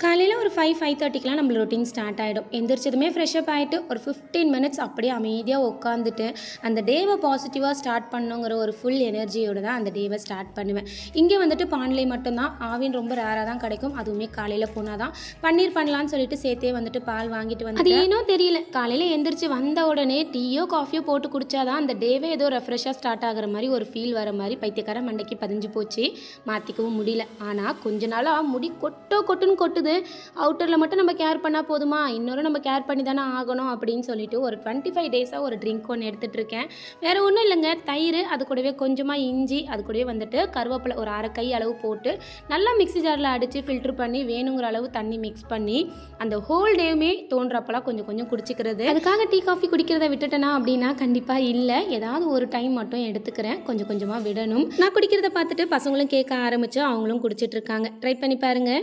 காலையில் ஒரு 5:30க்கெலாம் நம்ம ரொட்டீன் ஸ்டார்ட் ஆகிடும். எந்திரிச்சதுமே ஃப்ரெஷ்அப் ஆகிட்டு ஒரு 15 மினிட்ஸ் அப்படியே அமைதியாக உட்காந்துட்டு அந்த டேவை பாசிட்டிவாக ஸ்டார்ட் பண்ணுங்கிற ஒரு ஃபுல் எனர்ஜியோடு தான் அந்த டேவை ஸ்டார்ட் பண்ணுவேன். இங்கே வந்துட்டு பாண்லே மட்டும்தான், ஆவின் ரொம்ப ரேராக தான் கிடைக்கும். அதுவுமே காலையில் போனால் தான் பன்னீர் பண்ணலான்னு சொல்லிட்டு சேர்த்தே வந்துட்டு பால் வாங்கிட்டு வந்து, அது ஏனோ தெரியல, காலையில் எந்திரிச்சு வந்த உடனே டீயோ காஃபியோ போட்டு குடித்தாதான் அந்த டேவே ஏதோ ரெஃப்ரெஷ்ஷாக ஸ்டார்ட் ஆகிற மாதிரி ஒரு ஃபீல் வர மாதிரி பைத்தியக்கார மண்டைக்கு பதிஞ்சு போச்சு. மாற்றிக்கவும் முடியல. ஆனால் கொஞ்ச நாளாக முடி கொட்டுன்னு கொட்டுது. அவுட்டரில் மட்டும் நம்ம கேர் பண்ணால் போதுமா, இன்னொரு நம்ம கேர் பண்ணி தானே ஆகணும் அப்படின்னு சொல்லிட்டு ஒரு 25 டேஸாக ஒரு ட்ரிங்க் ஒன்று எடுத்துகிட்டு இருக்கேன். வேறு ஒன்றும் இல்லைங்க, தயிர், அது கூடவே கொஞ்சமாக இஞ்சி, அது கூடவே வந்துட்டு கருவேப்பிலை ஒரு அரை கை அளவு போட்டு நல்லா மிக்ஸி ஜாரில் அடித்து ஃபில்ட்ரு பண்ணி வேணுங்கிற அளவு தண்ணி மிக்ஸ் பண்ணி அந்த ஹோல் டேவுமே தோன்றப்பெல்லாம் கொஞ்சம் கொஞ்சம் குடிச்சிக்கிறது. அதுக்காக டீ காஃபி குடிக்கிறத விட்டுட்டேனா அப்படின்னா கண்டிப்பாக இல்லை. ஏதாவது ஒரு டைம் மட்டும் எடுத்துக்கிறேன், கொஞ்சம் கொஞ்சமாக விடணும். நான் குடிக்கிறத பார்த்துட்டு பசங்களும் கேட்க ஆரம்பித்து அவங்களும் குடிச்சிட்ருக்காங்க. ட்ரை பண்ணி பாருங்கள்.